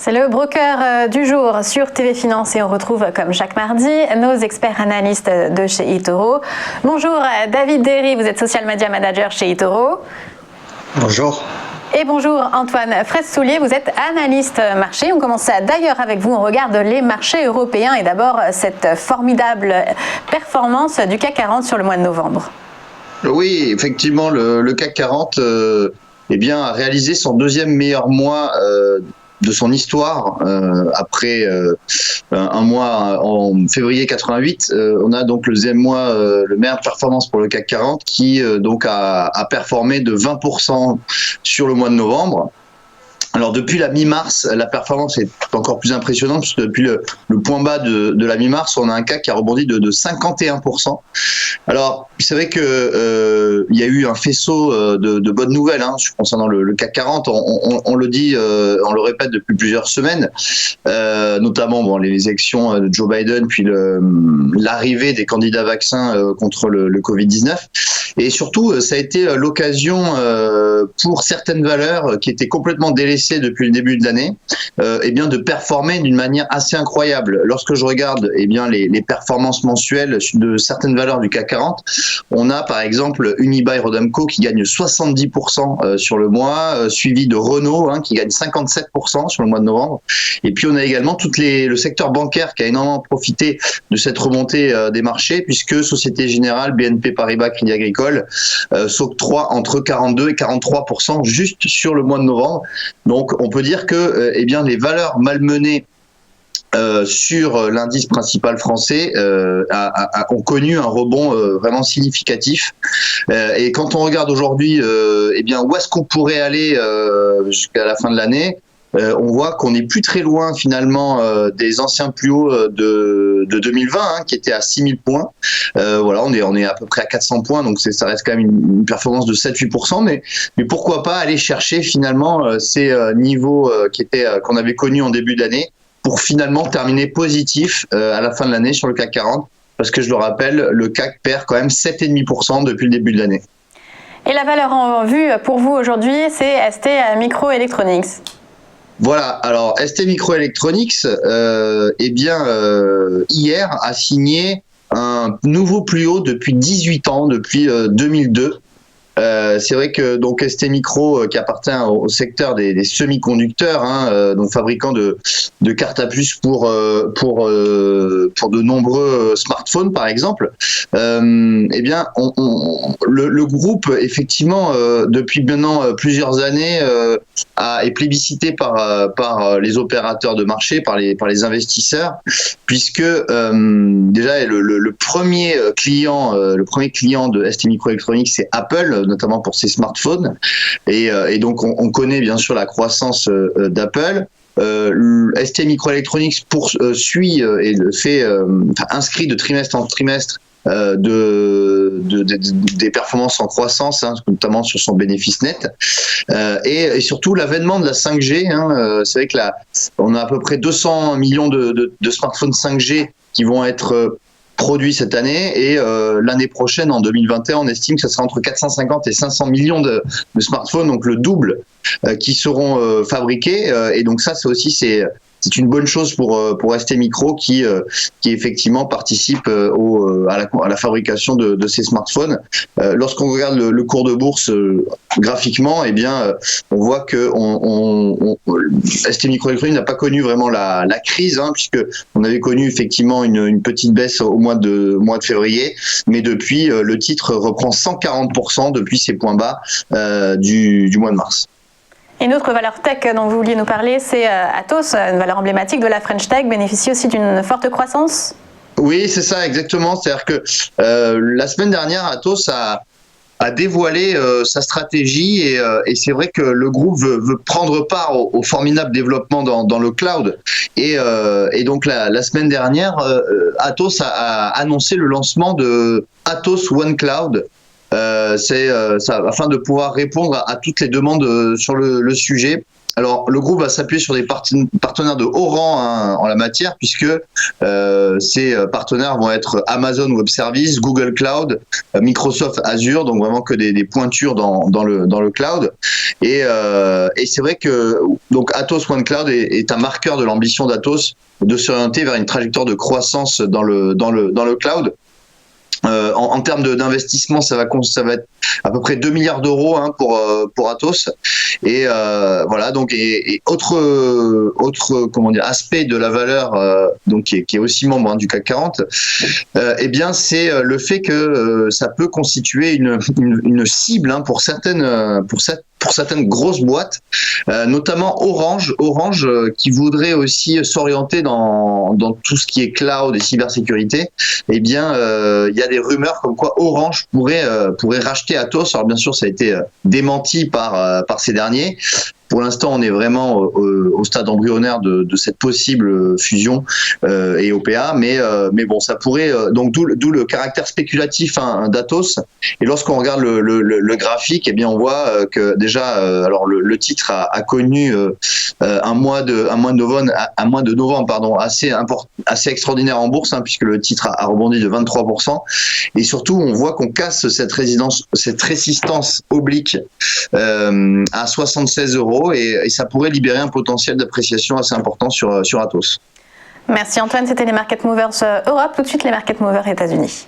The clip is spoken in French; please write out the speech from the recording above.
C'est le broker du jour sur TV Finance et on retrouve comme chaque mardi nos experts analystes de chez eToro. Bonjour David Derry, vous êtes social media manager chez eToro. Bonjour. Et bonjour Antoine Fraisse-Soulier, vous êtes analyste marché. On commence d'ailleurs avec vous, on regarde les marchés européens et d'abord cette formidable performance du CAC 40 sur le mois de novembre. Oui, effectivement, le CAC 40 a réalisé son deuxième meilleur mois de son histoire après un mois en février 88. On a donc le deuxième mois, le meilleur performance pour le CAC 40 qui a performé de 20% sur le mois de novembre. Alors depuis la mi-mars, la performance est encore plus impressionnante puisque depuis le point bas de la mi-mars, on a un CAC qui a rebondi de 51%. Alors c'est vrai que il y a eu un faisceau de bonnes nouvelles concernant le CAC 40. On le dit, on le répète depuis plusieurs semaines, notamment les élections de Joe Biden, puis l'arrivée des candidats vaccins contre le Covid-19. Et surtout, ça a été l'occasion pour certaines valeurs qui étaient complètement délaissées depuis le début de l'année, de performer d'une manière assez incroyable. Lorsque je regarde les performances mensuelles de certaines valeurs du CAC 40, on a par exemple Unibail-Rodamco qui gagne 70% sur le mois, suivi de Renault qui gagne 57% sur le mois de novembre. Et puis on a également le secteur bancaire qui a énormément profité de cette remontée des marchés, puisque Société Générale, BNP Paribas, Crédit Agricole s'octroient entre 42 et 43% juste sur le mois de novembre. Donc on peut dire que les valeurs malmenées sur l'indice principal français ont connu un rebond vraiment significatif. Et quand on regarde aujourd'hui où est-ce qu'on pourrait aller jusqu'à la fin de l'année, on voit qu'on n'est plus très loin finalement des anciens plus hauts de 2020 qui étaient à 6000 points. On est à peu près à 400 points, donc ça reste quand même une performance de 7-8%. Mais pourquoi pas aller chercher finalement ces niveaux qu'on avait connus en début d'année pour finalement terminer positif à la fin de l'année sur le CAC 40, parce que je le rappelle, le CAC perd quand même 7,5% depuis le début de l'année. Et la valeur en vue pour vous aujourd'hui, c'est ST Microelectronics. Voilà, alors STMicroelectronics, hier a signé un nouveau plus haut depuis 18 ans, depuis 2002. C'est vrai que donc ST Micro, qui appartient au secteur des semi-conducteurs, donc fabricant de cartes à puce pour de nombreux smartphones par exemple, le groupe effectivement depuis maintenant plusieurs années est plébiscité par les opérateurs de marché, par les investisseurs, puisque déjà le premier client de ST Microelectronics, c'est Apple, notamment pour ses smartphones, et donc on connaît bien sûr la croissance d'Apple. ST Microelectronics suit et inscrit de trimestre en trimestre des performances en croissance, notamment sur son bénéfice net, et surtout l'avènement de la 5G. C'est vrai que on a à peu près 200 millions de smartphones 5G qui vont être produits cette année, et l'année prochaine, en 2021, on estime que ça sera entre 450 et 500 millions de smartphones, donc le double, qui seront fabriqués. Et donc ça, c'est une bonne chose pour ST Micro qui effectivement participe à la fabrication de ces smartphones. Lorsqu'on regarde le cours de bourse graphiquement, on voit que ST Microelectronics n'a pas connu vraiment la crise, puisque on avait connu effectivement une petite baisse au mois de février, mais depuis le titre reprend 140% depuis ses points bas du mois de mars. Et une autre valeur tech dont vous vouliez nous parler, c'est Atos, une valeur emblématique de la French Tech, bénéficie aussi d'une forte croissance. Oui, c'est ça, exactement. C'est-à-dire que la semaine dernière, Atos a dévoilé sa stratégie, et c'est vrai que le groupe veut prendre part au formidable développement dans le cloud. Et donc la semaine dernière, Atos a annoncé le lancement de Atos One Cloud. C'est ça, afin de pouvoir répondre à toutes les demandes sur le sujet. Alors, le groupe va s'appuyer sur des partenaires de haut rang en la matière, puisque ces partenaires vont être Amazon Web Services, Google Cloud, Microsoft Azure, donc vraiment que des pointures dans le cloud. Et c'est vrai que donc Atos One Cloud est un marqueur de l'ambition d'Atos de s'orienter vers une trajectoire de croissance dans le cloud. En termes d'investissement, ça va être à peu près 2 milliards d'euros pour Atos. Et voilà, donc et autre comment dire aspect de la valeur donc qui est aussi membre du CAC 40, eh bien c'est le fait que ça peut constituer une cible pour certaines grosses boîtes, notamment Orange qui voudrait aussi s'orienter dans tout ce qui est cloud et cybersécurité. Eh bien, il y a des rumeurs comme quoi Orange pourrait racheter Atos. Alors bien sûr, ça a été démenti par ces derniers. Pour l'instant, on est vraiment au stade embryonnaire de cette possible fusion et OPA, mais bon, ça pourrait donc d'où le caractère spéculatif d'Atos. Et lorsqu'on regarde le graphique, eh bien, on voit que déjà, alors le titre a connu un mois de novembre, assez extraordinaire en bourse, puisque le titre a rebondi de 23%. Et surtout, on voit qu'on casse cette résistance oblique à 76 € et ça pourrait libérer un potentiel d'appréciation assez important sur Atos. Merci Antoine, c'était les Market Movers Europe. Tout de suite les Market Movers États-Unis.